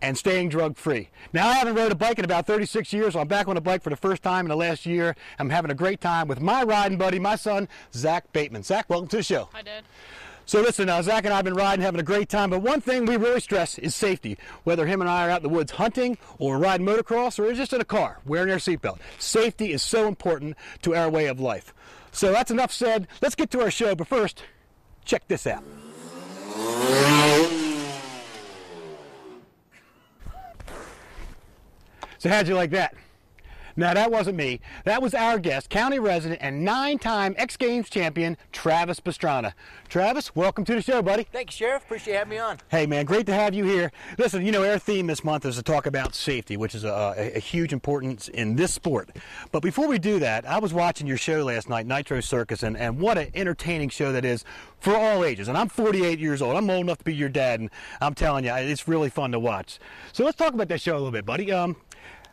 and staying drug-free. Now, I haven't rode a bike in about 36 years, so I'm back on a bike for the first time in the last year. I'm having a great time with my riding buddy, my son, Zach Bateman. Zach, welcome to the show. Hi, Dad. So listen, Zach and I have been riding, having a great time, but one thing we really stress is safety. Whether him and I are out in the woods hunting or riding motocross or just in a car, wearing our seatbelt. Safety is so important to our way of life. So that's enough said. Let's get to our show, but first, check this out. So how'd you like that? Now, that wasn't me. That was our guest, county resident and 9-time X Games champion, Travis Pastrana. Travis, welcome to the show, buddy. Thank you, Sheriff. Appreciate having me on. Hey, man, great to have you here. Listen, you know, our theme this month is to talk about safety, which is a huge importance in this sport. But before we do that, I was watching your show last night, Nitro Circus, and what an entertaining show that is for all ages. And I'm 48 years old. I'm old enough to be your dad, and I'm telling you, it's really fun to watch. So let's talk about that show a little bit, buddy.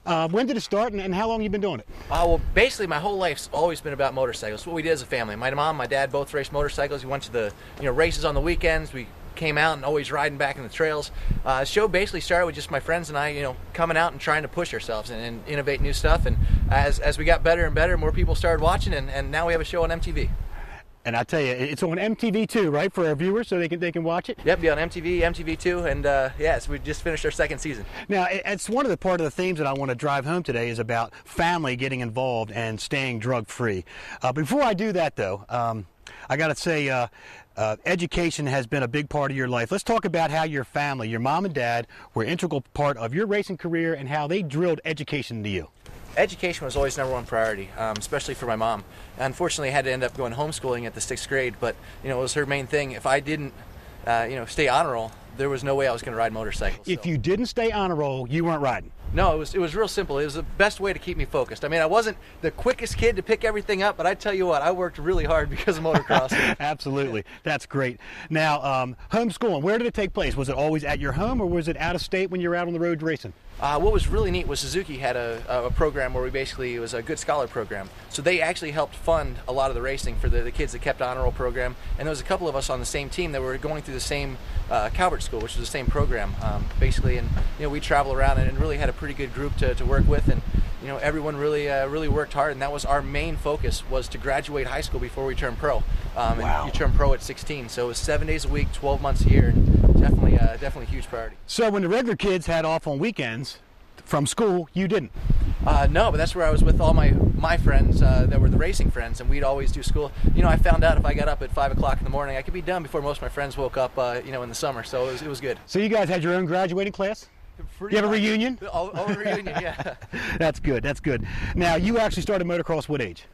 When did it start, and how long have you been doing it? Well, basically, my whole life's always been about motorcycles. What we did as a family. My mom, my dad both raced motorcycles. We went to the races on the weekends. We came out and always riding back in the trails. The show basically started with just my friends and I, coming out and trying to push ourselves and innovate new stuff. And as we got better and better, more people started watching, and now we have a show on MTV. And I tell you, it's on MTV too, right, for our viewers, so they can watch it? Yep, be on MTV, MTV2, and so we just finished our second season. Now, it's one of the part of the themes that I want to drive home today is about family getting involved and staying drug-free. Before I do that, though, I got to say, education has been a big part of your life. Let's talk about how your family, your mom and dad, were an integral part of your racing career and how they drilled education into you. Education was always #1 priority, especially for my mom. Unfortunately, I had to end up going homeschooling at the 6th grade, but it was her main thing. If I didn't, stay honor roll, there was no way I was going to ride motorcycles. If you didn't stay honor roll, you weren't riding. No, it was real simple. It was the best way to keep me focused. I mean, I wasn't the quickest kid to pick everything up, but I tell you what, I worked really hard because of motocross. Absolutely. That's great. Now, homeschooling, where did it take place? Was it always at your home, or was it out of state when you were out on the road racing? What was really neat was Suzuki had a program where it was a good scholar program. So they actually helped fund a lot of the racing for the kids that kept honor roll program. And there was a couple of us on the same team that were going through the same Calvert School, which was the same program, basically. And we travel around and really had a pretty good group to work with. And everyone really worked hard. And that was our main focus, was to graduate high school before we turned pro. Wow. And you turn pro at 16. So it was 7 days a week, 12 months a year. And definitely a huge priority. So when the regular kids had off on weekends from school, you didn't? No, but that's where I was with all my friends that were the racing friends, and we'd always do school. I found out if I got up at 5 o'clock in the morning, I could be done before most of my friends woke up, in the summer, so it was good. So you guys had your own graduating class? Pretty you have much. A reunion? A reunion, yeah. That's good, that's good. Now, you actually started motocross what age?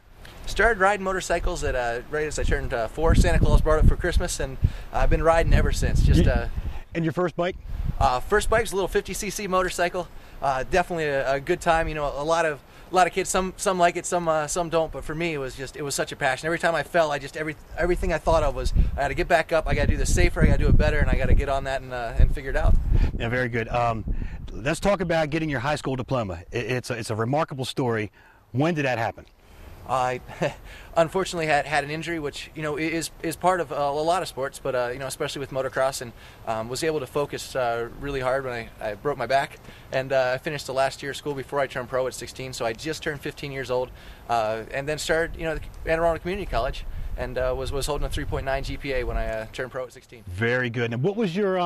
Started riding motorcycles at right as I turned 4. Santa Claus brought it for Christmas, and I've been riding ever since. And your first bike? First bike was a little 50cc motorcycle. Definitely a good time. A lot of kids. Some like it, some don't. But for me, it was such a passion. Every time I fell, everything I thought of was I got to get back up. I got to do this safer. I got to do it better, and I got to get on that and figure it out. Yeah, very good. Let's talk about getting your high school diploma. It's a remarkable story. When did that happen? I unfortunately had an injury, which is part of a lot of sports, but especially with motocross, and was able to focus really hard when I broke my back, and I finished the last year of school before I turned pro at 16. So I just turned 15 years old, and then started Anne Arundel Community College, and was holding a 3.9 GPA when I turned pro at 16. Very good. And what was your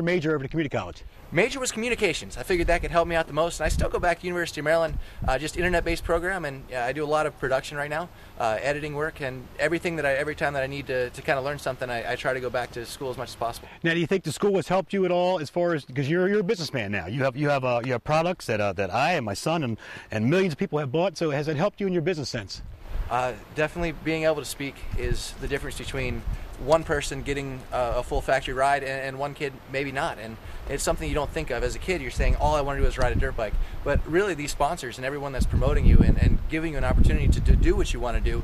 major over at community college? Major was communications. I figured that could help me out the most, and I still go back to University of Maryland, just internet-based program, and I do a lot of production right now, editing work, and every time that I need to kind of learn something, I try to go back to school as much as possible. Now, do you think the school has helped you at all, as far as, because you're a businessman now? You have products that I and my son and millions of people have bought. So has it helped you in your business sense? Definitely being able to speak is the difference between one person getting a full factory ride and one kid maybe not. And it's something you don't think of. As a kid, you're saying, all I want to do is ride a dirt bike. But really, these sponsors and everyone that's promoting you and giving you an opportunity to do what you want to do,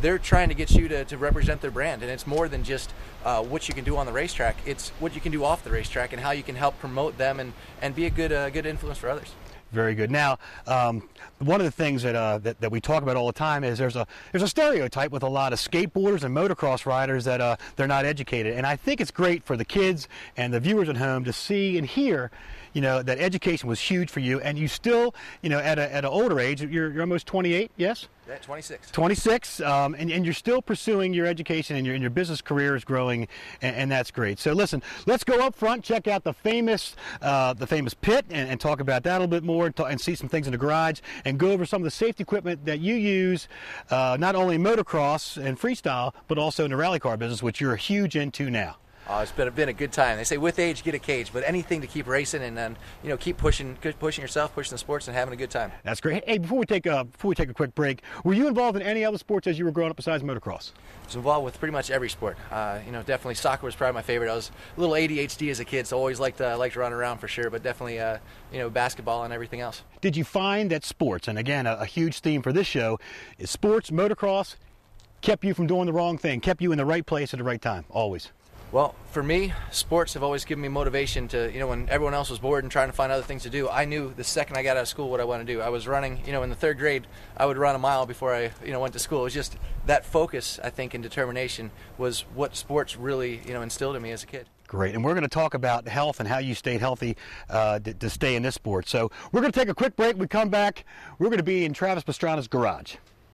they're trying to get you to represent their brand. And it's more than just what you can do on the racetrack. It's what you can do off the racetrack and how you can help promote them and be a good influence for others. Very good. Now, one of the things that we talk about all the time is there's a stereotype with a lot of skateboarders and motocross riders that they're not educated, and I think it's great for the kids and the viewers at home to see and hear, that education was huge for you, and you still, at an older age, you're almost 28, yes? Yeah, 26. 26, and you're still pursuing your education, and your business career is growing, and that's great. So listen, let's go up front, check out the famous pit, and talk about that a little bit more, and see some things in the garage, and go over some of the safety equipment that you use, not only in motocross and freestyle, but also in the rally car business, which you're huge into now. Oh, it's been a good time. They say with age, get a cage, but anything to keep racing and keep pushing yourself, pushing the sports, and having a good time. That's great. Hey, before we take a quick break, were you involved in any other sports as you were growing up besides motocross? I was involved with pretty much every sport. Definitely soccer was probably my favorite. I was a little ADHD as a kid, so always liked to run around for sure. But definitely, basketball and everything else. Did you find that sports, and again, a huge theme for this show, is sports, motocross, kept you from doing the wrong thing, kept you in the right place at the right time, always? Well, for me, sports have always given me motivation to, when everyone else was bored and trying to find other things to do, I knew the second I got out of school what I wanted to do. I was running, in the third grade, I would run a mile before I, went to school. It was just that focus, I think, and determination was what sports really, instilled in me as a kid. Great, and we're going to talk about health and how you stayed healthy to stay in this sport. So we're going to take a quick break. When we come back, we're going to be in Travis Pastrana's garage.